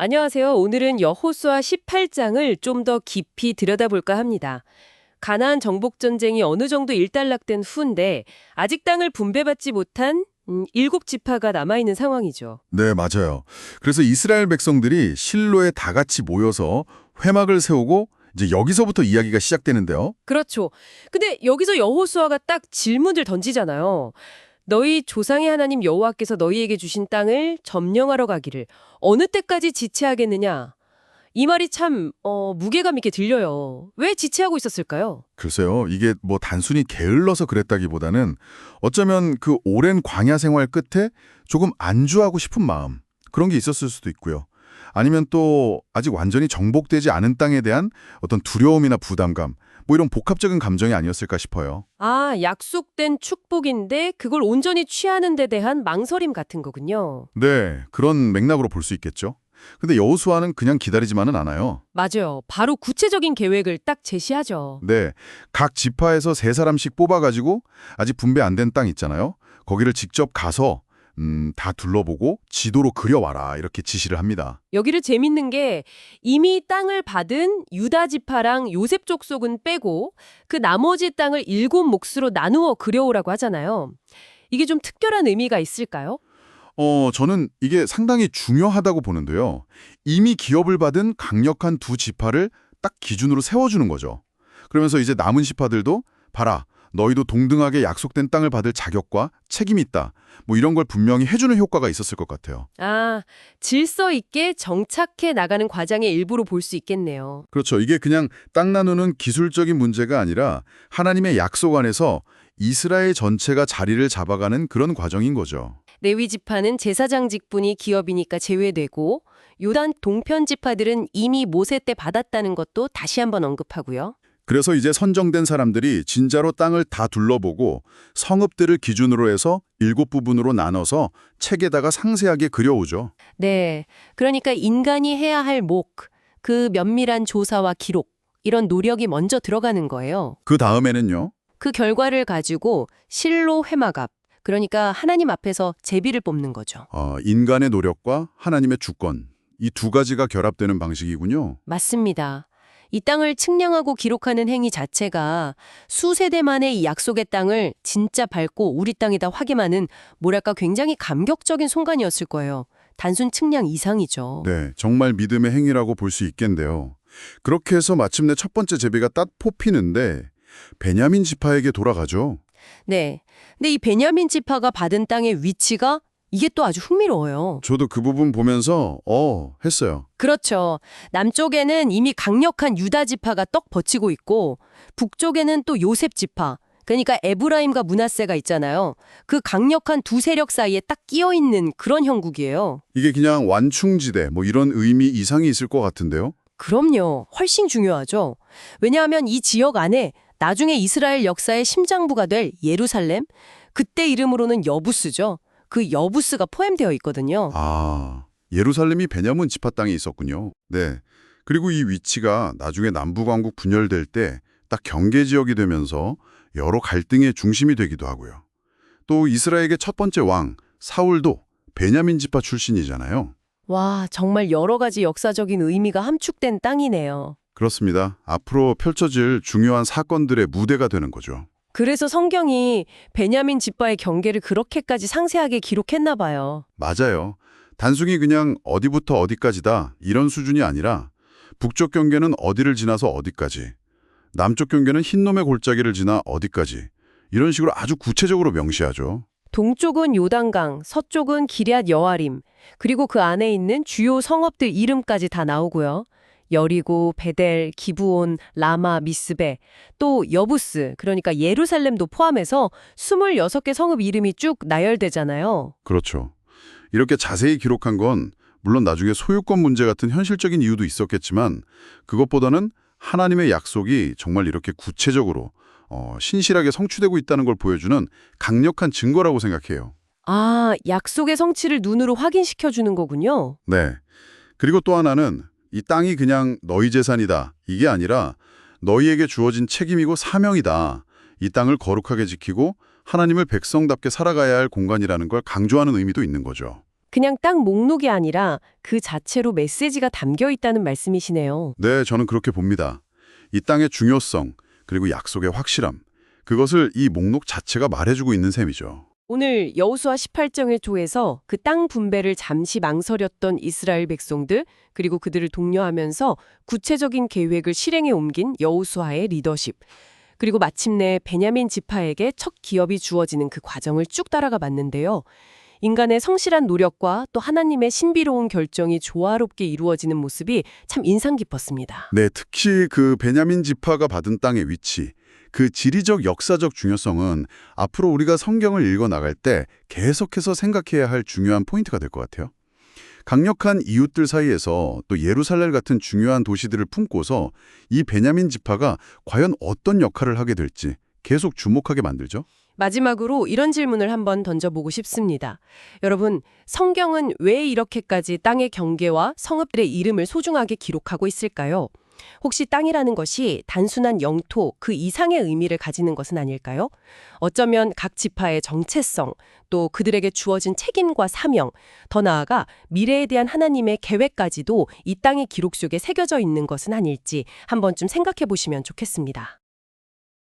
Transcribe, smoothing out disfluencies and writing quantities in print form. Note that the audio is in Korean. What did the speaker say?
안녕하세요. 오늘은 여호수아 18장을 좀 더 깊이 들여다볼까 합니다. 가나안 정복 전쟁이 어느 정도 일단락된 후인데 아직 땅을 분배받지 못한 일곱 지파가 남아있는 상황이죠. 네, 맞아요. 그래서 이스라엘 백성들이 실로에 다 같이 모여서 회막을 세우고 이제 여기서부터 이야기가 시작되는데요. 그렇죠. 근데 여기서 여호수아가 딱 질문을 던지잖아요. 너희 조상의 하나님 여호와께서 너희에게 주신 땅을 점령하러 가기를 어느 때까지 지체하겠느냐? 이 말이 참 무게감 있게 들려요. 왜 지체하고 있었을까요? 글쎄요, 이게 뭐 단순히 게을러서 그랬다기보다는 어쩌면 그 오랜 광야 생활 끝에 조금 안주하고 싶은 마음, 그런 게 있었을 수도 있고요. 아니면 또 아직 완전히 정복되지 않은 땅에 대한 어떤 두려움이나 부담감, 뭐 이런 복합적인 감정이 아니었을까 싶어요. 아, 약속된 축복인데 그걸 온전히 취하는 데 대한 망설임 같은 거군요. 네, 그런 맥락으로 볼 수 있겠죠. 근데 여호수아는 그냥 기다리지만은 않아요. 맞아요. 바로 구체적인 계획을 딱 제시하죠. 네, 각 지파에서 세 사람씩 뽑아가지고 아직 분배 안 된 땅 있잖아요. 거기를 직접 가서 다 둘러보고 지도로 그려와라 이렇게 지시를 합니다. 여기를 재밌는 게 이미 땅을 받은 유다 지파랑 요셉 족속은 빼고 그 나머지 땅을 일곱 몫으로 나누어 그려오라고 하잖아요. 이게 좀 특별한 의미가 있을까요? 저는 이게 상당히 중요하다고 보는데요. 이미 기업을 받은 강력한 두 지파를 딱 기준으로 세워주는 거죠. 그러면서 이제 남은 지파들도 봐라, 너희도 동등하게 약속된 땅을 받을 자격과 책임이 있다. 뭐 이런 걸 분명히 해주는 효과가 있었을 것 같아요. 아, 질서 있게 정착해 나가는 과정의 일부로 볼 수 있겠네요. 그렇죠. 이게 그냥 땅 나누는 기술적인 문제가 아니라 하나님의 약속 안에서 이스라엘 전체가 자리를 잡아가는 그런 과정인 거죠. 레위 지파는 제사장 직분이 기업이니까 제외되고 요단 동편 지파들은 이미 모세 때 받았다는 것도 다시 한번 언급하고요. 그래서 이제 선정된 사람들이 진짜로 땅을 다 둘러보고 성읍들을 기준으로 해서 7부분으로 나눠서 책에다가 상세하게 그려오죠. 네, 그러니까 인간이 해야 할 그 면밀한 조사와 기록, 이런 노력이 먼저 들어가는 거예요. 그 다음에는요. 그 결과를 가지고 실로 회막 앞, 그러니까 하나님 앞에서 제비를 뽑는 거죠. 인간의 노력과 하나님의 주권, 이 두 가지가 결합되는 방식이군요. 맞습니다. 이 땅을 측량하고 기록하는 행위 자체가 수세대 만에 이 약속의 땅을 진짜 밟고 우리 땅이다 확인하는 뭐랄까 굉장히 감격적인 순간이었을 거예요. 단순 측량 이상이죠. 네, 정말 믿음의 행위라고 볼 수 있겠는데요. 그렇게 해서 마침내 첫 번째 제비가 딱 뽑히는데 베냐민 지파에게 돌아가죠. 네. 근데 이 베냐민 지파가 받은 땅의 위치가 이게 또 아주 흥미로워요. 저도 그 부분 보면서 했어요. 그렇죠. 남쪽에는 이미 강력한 유다 지파가 떡 버티고 있고 북쪽에는 또 요셉 지파, 그러니까 에브라임과 므낫세가 있잖아요. 그 강력한 두 세력 사이에 딱 끼어 있는 그런 형국이에요. 이게 그냥 완충지대 뭐 이런 의미 이상이 있을 것 같은데요. 그럼요. 훨씬 중요하죠. 왜냐하면 이 지역 안에 나중에 이스라엘 역사의 심장부가 될 예루살렘, 그때 이름으로는 여부스죠. 그 여부스가 포함되어 있거든요. 예루살렘이 베냐민 지파 땅에 있었군요. 네. 그리고 이 위치가 나중에 남북왕국 분열될 때 딱 경계 지역이 되면서 여러 갈등의 중심이 되기도 하고요. 또 이스라엘의 첫 번째 왕 사울도 베냐민 지파 출신이잖아요. 와, 정말 여러 가지 역사적인 의미가 함축된 땅이네요. 그렇습니다. 앞으로 펼쳐질 중요한 사건들의 무대가 되는 거죠. 그래서 성경이 베냐민 지파의 경계를 그렇게까지 상세하게 기록했나 봐요. 맞아요. 단순히 그냥 어디부터 어디까지다 이런 수준이 아니라 북쪽 경계는 어디를 지나서 어디까지, 남쪽 경계는 흰놈의 골짜기를 지나 어디까지 이런 식으로 아주 구체적으로 명시하죠. 동쪽은 요단강, 서쪽은 기럇 여아림, 그리고 그 안에 있는 주요 성읍들 이름까지 다 나오고요. 여리고, 베델, 기브온, 라마, 미스베, 또 여부스, 그러니까 예루살렘도 포함해서 26개 성읍 이름이 쭉 나열되잖아요. 그렇죠. 이렇게 자세히 기록한 건 물론 나중에 소유권 문제 같은 현실적인 이유도 있었겠지만 그것보다는 하나님의 약속이 정말 이렇게 구체적으로 신실하게 성취되고 있다는 걸 보여주는 강력한 증거라고 생각해요. 아, 약속의 성취를 눈으로 확인시켜주는 거군요. 네. 그리고 또 하나는 이 땅이 그냥 너희 재산이다. 이게 아니라 너희에게 주어진 책임이고 사명이다. 이 땅을 거룩하게 지키고 하나님을 백성답게 살아가야 할 공간이라는 걸 강조하는 의미도 있는 거죠. 그냥 땅 목록이 아니라 그 자체로 메시지가 담겨 있다는 말씀이시네요. 네, 저는 그렇게 봅니다. 이 땅의 중요성, 그리고 약속의 확실함, 그것을 이 목록 자체가 말해주고 있는 셈이죠. 오늘 여호수아 18장을 통해서 그 땅 분배를 잠시 망설였던 이스라엘 백성들, 그리고 그들을 독려하면서 구체적인 계획을 실행에 옮긴 여호수아의 리더십, 그리고 마침내 베냐민 지파에게 첫 기업이 주어지는 그 과정을 쭉 따라가 봤는데요. 인간의 성실한 노력과 또 하나님의 신비로운 결정이 조화롭게 이루어지는 모습이 참 인상 깊었습니다. 네, 특히 그 베냐민 지파가 받은 땅의 위치, 그 지리적 역사적 중요성은 앞으로 우리가 성경을 읽어 나갈 때 계속해서 생각해야 할 중요한 포인트가 될 것 같아요. 강력한 이웃들 사이에서 또 예루살렘 같은 중요한 도시들을 품고서 이 베냐민 지파가 과연 어떤 역할을 하게 될지 계속 주목하게 만들죠. 마지막으로 이런 질문을 한번 던져보고 싶습니다. 여러분, 성경은 왜 이렇게까지 땅의 경계와 성읍들의 이름을 소중하게 기록하고 있을까요? 혹시 땅이라는 것이 단순한 영토 그 이상의 의미를 가지는 것은 아닐까요? 어쩌면 각 지파의 정체성, 또 그들에게 주어진 책임과 사명, 더 나아가 미래에 대한 하나님의 계획까지도 이 땅의 기록 속에 새겨져 있는 것은 아닐지 한번쯤 생각해 보시면 좋겠습니다.